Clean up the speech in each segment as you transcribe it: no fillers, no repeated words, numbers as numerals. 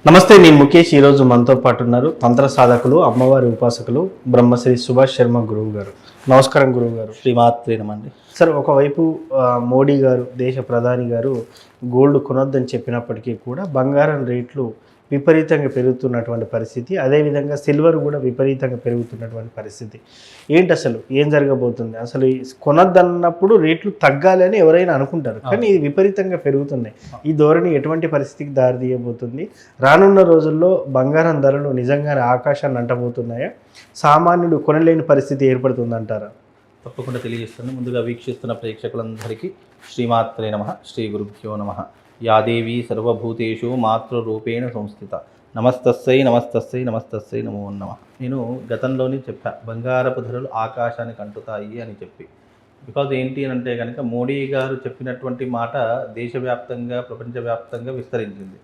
నమస్తే, నేను ముఖేష్. ఈరోజు మనతో పాటు ఉన్నారు తంత్ర సాధకులు, అమ్మవారి ఉపాసకులు బ్రహ్మశ్రీ సుభాష్ శర్మ గురువు గారు. నమస్కారం గురువు గారు. శ్రీమాత్రే నమండి. సార్, ఒకవైపు మోడీ గారు, దేశ ప్రధాని గారు గోల్డ్ కొనొద్దని చెప్పినప్పటికీ కూడా బంగారం రేట్లు విపరీతంగా పెరుగుతున్నటువంటి పరిస్థితి, అదేవిధంగా సిల్వర్ కూడా విపరీతంగా పెరుగుతున్నటువంటి పరిస్థితి. ఏంటి అసలు ఏం జరగబోతుంది? అసలు కొనొద్దన్నప్పుడు రేట్లు తగ్గాలి అని ఎవరైనా అనుకుంటారు, కానీ ఇది విపరీతంగా పెరుగుతున్నాయి. ఈ ధోరణి ఎటువంటి పరిస్థితికి దారితీయబోతుంది? రానున్న రోజుల్లో బంగారం ధరలు నిజంగానే ఆకాశాన్ని అంటబోతున్నాయా? సామాన్యుడు కొనలేని పరిస్థితి ఏర్పడుతుందంటారా? తప్పకుండా తెలియజేస్తాను. ముందుగా వీక్షిస్తున్న ప్రేక్షకులందరికీ శ్రీమాత్రే నమః, శ్రీ గురుభ్యో నమః. యాదేవి సర్వభూతేషు మాతృరూపేణ సంస్థిత. నమస్తస్సై నమస్తస్సై నమస్తస్సై నమో నమః. నేను గతంలోనే చెప్పా, బంగారపు ధరలు ఆకాశానికి అంటుతాయి అని చెప్పి. బికాజ్ ఏంటి అని అంటే కనుక మోడీ గారు చెప్పినటువంటి మాట దేశవ్యాప్తంగా, ప్రపంచవ్యాప్తంగా విస్తరించింది.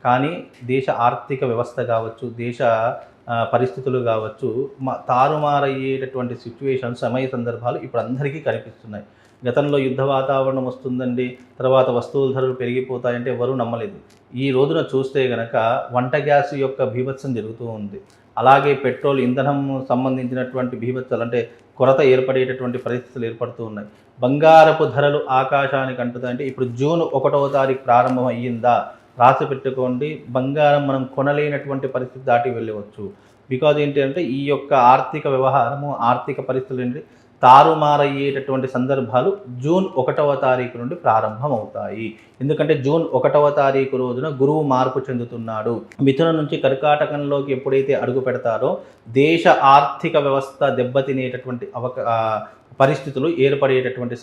కానీ దేశ ఆర్థిక వ్యవస్థ కావచ్చు, దేశ పరిస్థితులు కావచ్చు, తారుమారయ్యేటటువంటి సిచ్యువేషన్స్, సమయ సందర్భాలు ఇప్పుడు అందరికీ కనిపిస్తున్నాయి. గతంలో యుద్ధ వాతావరణం వస్తుందండి, తర్వాత వస్తువుల ధరలు పెరిగిపోతాయంటే ఎవరూ నమ్మలేదు. ఈ రోజున చూస్తే కనుక వంట గ్యాస్ యొక్క బీభత్సం జరుగుతూ ఉంది. అలాగే పెట్రోల్, ఇంధనం సంబంధించినటువంటి బీభత్సాలు, అంటే కొరత ఏర్పడేటటువంటి పరిస్థితులు ఏర్పడుతూ ఉన్నాయి. బంగారపు ధరలు ఆకాశానికి అంటుతాయంటే ఇప్పుడు జూన్ 1వ తారీఖు ప్రారంభం అయ్యిందా? రాసి పెట్టుకోండి. బంగారం మనం కొనలేనటువంటి పరిస్థితి దాటి వెళ్ళవచ్చు. బికాజ్ ఏంటి అంటే ఈ యొక్క ఆర్థిక వ్యవహారము, ఆర్థిక పరిస్థితులు ఏంటి తారుమారయ్యేటటువంటి సందర్భాలు జూన్ 1వ తారీఖు నుండి ప్రారంభం అవుతాయి. ఎందుకంటే జూన్ 1వ తారీఖు రోజున గురువు మార్పు చెందుతున్నాడు. మిథునం నుంచి కర్కాటకంలోకి ఎప్పుడైతే అడుగు పెడతారో దేశ ఆర్థిక వ్యవస్థ దెబ్బతినేటటువంటి పరిస్థితులు ఏర్పడేటటువంటి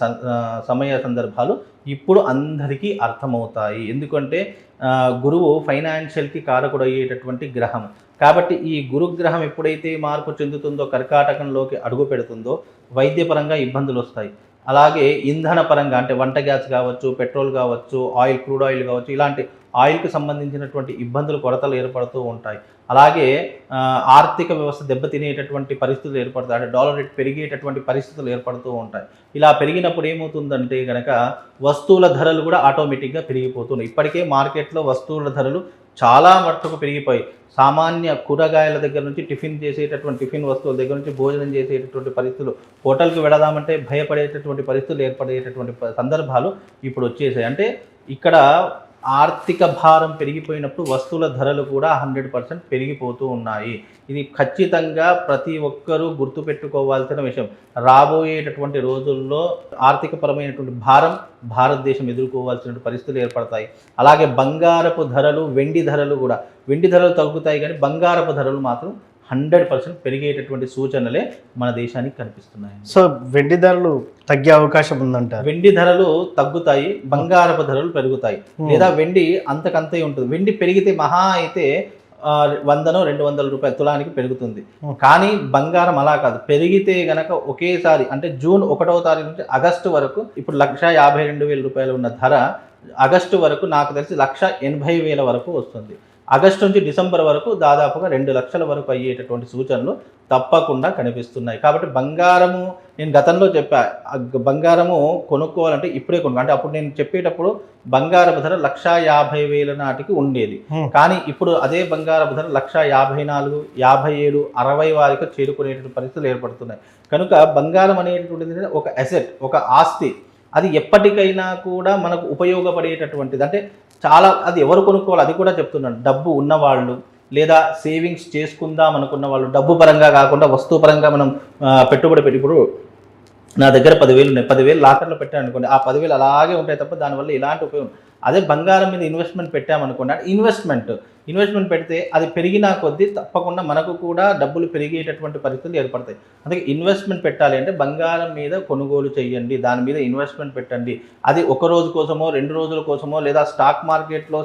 సమయ సందర్భాలు ఇప్పుడు అందరికీ అర్థమవుతాయి. ఎందుకంటే గురువు ఫైనాన్షియల్కి కారకుడు అయ్యేటటువంటి గ్రహం. కాబట్టి ఈ గురుగ్రహం ఎప్పుడైతే మార్పు చెందుతుందో, కర్కాటకంలోకి అడుగు పెడుతుందో వైద్యపరంగా ఇబ్బందులు వస్తాయి. అలాగే ఇంధన పరంగా, అంటే వంట గ్యాస్ కావచ్చు, పెట్రోల్ కావచ్చు, ఆయిల్, క్రూడ్ ఆయిల్ కావచ్చు, ఇలాంటి ఆయిల్కి సంబంధించినటువంటి ఇబ్బందులు, కొరతలు ఏర్పడుతూ ఉంటాయి. అలాగే ఆర్థిక వ్యవస్థ దెబ్బతినేటటువంటి పరిస్థితులు ఏర్పడతాయి. అంటే డాలర్ రేట్ పెరిగేటటువంటి పరిస్థితులు ఏర్పడుతూ ఉంటాయి. ఇలా పెరిగినప్పుడు ఏమవుతుందంటే కనుక వస్తువుల ధరలు కూడా ఆటోమేటిక్గా పెరిగిపోతున్నాయి. ఇప్పటికే మార్కెట్లో వస్తువుల ధరలు చాలా మట్టుకు పెరిగిపోయి, సామాన్య కూరగాయల దగ్గర నుంచి టిఫిన్ వస్తువుల దగ్గర నుంచి భోజనం చేసేటటువంటి పరిస్థితులు, హోటల్కి వెళదామంటే భయపడేటటువంటి పరిస్థితులు ఏర్పడేటటువంటి సందర్భాలు ఇప్పుడు వచ్చేసాయి. అంటే ఇక్కడ ఆర్థిక భారం పెరిగిపోయినప్పుడు వస్తువుల ధరలు కూడా 100% పెరిగిపోతూ ఉన్నాయి. ఇది ఖచ్చితంగా ప్రతి ఒక్కరూ గుర్తుపెట్టుకోవాల్సిన విషయం. రాబోయేటటువంటి రోజుల్లో ఆర్థికపరమైనటువంటి భారం భారతదేశం ఎదుర్కోవాల్సిన పరిస్థితులు ఏర్పడతాయి. అలాగే బంగారపు ధరలు, వెండి ధరలు కూడా, వెండి ధరలు తగ్గుతాయి కానీ బంగారపు ధరలు మాత్రం 100% పెరిగేటటువంటి సూచనలే మన దేశానికి కనిపిస్తున్నాయి. సో వెండి ధరలు తగ్గే అవకాశం ఉందంట. వెండి ధరలు తగ్గుతాయి, బంగారపు ధరలు పెరుగుతాయి. లేదా వెండి అంతకంతే ఉంటుంది. వెండి పెరిగితే మహా అయితే 100-200 రూపాయలు తులానికి పెరుగుతుంది. కానీ బంగారం అలా కాదు. పెరిగితే గనక ఒకేసారి, అంటే జూన్ 1వ తారీఖు నుంచి ఆగస్టు వరకు, ఇప్పుడు 1,52,000 రూపాయలు ఉన్న ధర ఆగస్టు వరకు నాకు తెలిసి 1,80,000 వరకు వస్తుంది. ఆగస్టు నుంచి డిసెంబర్ వరకు దాదాపుగా 2 లక్షల వరకు అయ్యేటటువంటి సూచనలు తప్పకుండా కనిపిస్తున్నాయి. కాబట్టి బంగారము, నేను గతంలో చెప్పా, బంగారము కొనుక్కోవాలంటే ఇప్పుడే అంటే అప్పుడు నేను చెప్పేటప్పుడు బంగారపు ధర 1,50,000 నాటికి ఉండేది. కానీ ఇప్పుడు అదే బంగారపు ధర 1,54,000, 57,000, 60 వారికి చేరుకునేటువంటి పరిస్థితులు ఏర్పడుతున్నాయి. కనుక బంగారం అనేటువంటిది ఒక అసెట్, ఒక ఆస్తి. అది ఎప్పటికైనా కూడా మనకు ఉపయోగపడేటటువంటిది. అంటే చాలా, అది ఎవరు కొనుక్కోవాలి అది కూడా చెప్తున్నాను. డబ్బు ఉన్నవాళ్ళు, లేదా సేవింగ్స్ చేసుకుందాం అనుకున్న వాళ్ళు, డబ్బు పరంగా కాకుండా వస్తువు పరంగా మనం పెట్టుబడి పెట్టి, ఇప్పుడు నా దగ్గర 10,000 ఉన్నాయి, 10,000 లాకర్లో పెట్టాను అనుకోండి, ఆ 10,000 అలాగే ఉంటాయి తప్ప దానివల్ల ఎలాంటి ఉపయోగం. అదే బంగారం మీద ఇన్వెస్ట్మెంట్ పెట్టామనుకోండి, ఇన్వెస్ట్మెంట్ పెడితే అది పెరిగినా కొద్దీ తప్పకుండా మనకు కూడా డబ్బులు పెరిగేటటువంటి పరిస్థితులు ఏర్పడతాయి. అందుకే ఇన్వెస్ట్మెంట్ పెట్టాలి అంటే బంగారం మీద కొనుగోలు చేయండి, దాని మీద ఇన్వెస్ట్మెంట్ పెట్టండి. అది ఒక రోజు కోసమో, 2 రోజుల కోసమో, లేదా స్టాక్ మార్కెట్లో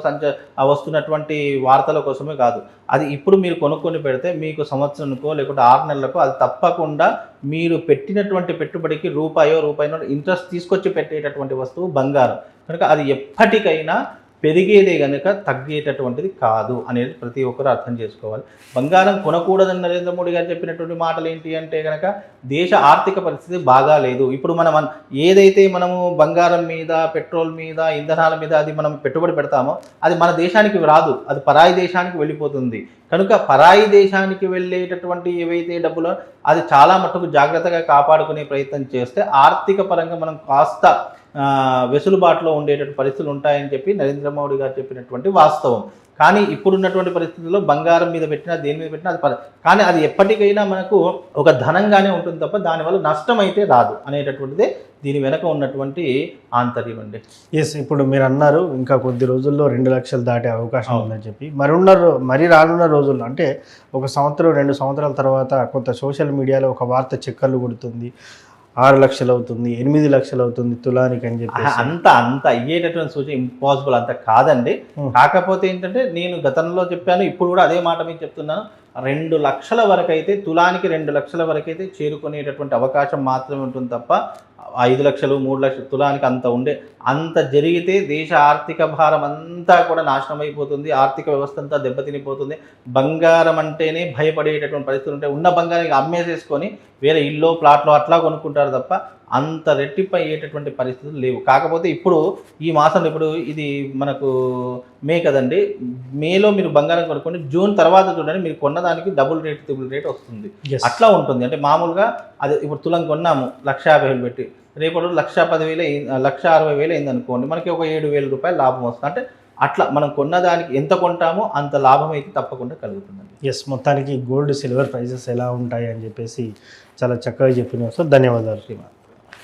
వస్తున్నటువంటి వార్తల కోసమే కాదు. అది ఇప్పుడు మీరు కొనుక్కొని పెడితే మీకు సంవత్సరానికో లేకుంటే 6 నెలలకో అది తప్పకుండా మీరు పెట్టినటువంటి పెట్టుబడికి రూపాయో ఇంట్రెస్ట్ తీసుకొచ్చి పెట్టేటటువంటి వస్తువు బంగారం. కనుక అది ఎప్పటికైనా పెరిగేదే కనుక తగ్గేటటువంటిది కాదు అనేది ప్రతి ఒక్కరు అర్థం చేసుకోవాలి. బంగారం కొనకూడదని నరేంద్ర మోడీ గారు చెప్పినటువంటి మాటలు ఏంటి అంటే కనుక దేశ ఆర్థిక పరిస్థితి బాగా లేదు. ఇప్పుడు ఏదైతే మనము బంగారం మీద, పెట్రోల్ మీద, ఇంధనాల మీద అది మనం పెట్టుబడి పెడతామో అది మన దేశానికి రాదు, అది పరాయి దేశానికి వెళ్ళిపోతుంది. కనుక పరాయి దేశానికి వెళ్ళేటటువంటి ఏవైతే డబ్బులో అది చాలా మట్టుకు జాగ్రత్తగా కాపాడుకునే ప్రయత్నం చేస్తే ఆర్థిక పరంగా మనం కాస్త వెసులుబాటులో ఉండేటటువంటి పరిస్థితులు ఉంటాయని చెప్పి నరేంద్ర మోడీ గారు చెప్పినటువంటి వాస్తవం. కానీ ఇప్పుడున్నటువంటి పరిస్థితుల్లో బంగారం మీద పెట్టినా దేని మీద పెట్టినా అది కానీ అది ఎప్పటికైనా మనకు ఒక ధనంగానే ఉంటుంది తప్ప దానివల్ల నష్టం అయితే రాదు అనేటటువంటిదే దీని వెనక ఉన్నటువంటి ఆంతర్యం అండి. ఎస్, ఇప్పుడు మీరు అన్నారు ఇంకా కొద్ది రోజుల్లో 2 లక్షలు దాటే అవకాశం ఉందని చెప్పి మరి రానున్న రోజుల్లో అంటే 1 సంవత్సరం 2 సంవత్సరాల తర్వాత కొంత సోషల్ మీడియాలో ఒక వార్త చక్కర్లు కొడుతుంది, 6 లక్షలు అవుతుంది, 8 లక్షలు అవుతుంది తులానికి అని చెప్పి. అంత అయ్యేటటువంటి సూచన ఇంపాసిబుల్ అంత కాదండి. కాకపోతే ఏంటంటే నేను గతంలో చెప్పాను, ఇప్పుడు కూడా అదే మాట మీకు చెప్తున్నాను. 2 లక్షల వరకు అయితే తులానికి 2 లక్షల వరకు అయితే చేరుకునేటటువంటి అవకాశం మాత్రమే ఉంటుంది తప్ప 5 లక్షలు 3 లక్షలు తులానికి అంత జరిగితే దేశ ఆర్థిక భారం అంతా కూడా నాశనం అయిపోతుంది, ఆర్థిక వ్యవస్థ అంతా దెబ్బతినిపోతుంది. బంగారం అంటేనే భయపడేటటువంటి పరిస్థితులు ఉంటాయి. ఉన్న బంగారాన్ని అమ్మేసేసుకొని వేరే ఇల్లు ప్లాట్లో అట్లా కొనుక్కుంటారు తప్ప అంత రెట్టింపు అయ్యేటటువంటి పరిస్థితులు లేవు. కాకపోతే ఇప్పుడు ఈ మాసంలో ఇప్పుడు ఇది మనకు మే కదండి, మేలో మీరు బంగారం కొనుక్కోండి, జూన్ తర్వాత చూడండి మీరు కొన్నదానికి డబుల్ రేట్ ట్రిపుల్ రేట్ వస్తుంది. అట్లా ఉంటుంది. అంటే మామూలుగా అది ఇప్పుడు తులం కొన్నాము 1,50,000 పెట్టి, రేపటి 1,10,000 1,60,000 అయింది అనుకోండి, మనకి ఒక 7,000 రూపాయలు లాభం వస్తుంది. అంటే అట్లా మనం కొన్నదానికి ఎంత కొంటామో అంత లాభం అయితే తప్పకుండా కలుగుతుందండి. ఎస్, మొత్తానికి గోల్డ్ సిల్వర్ ప్రైజెస్ ఎలా ఉంటాయి అని చెప్పేసి చాలా చక్కగా చెప్పిన ధన్యవాదాలు శ్రీమాన్.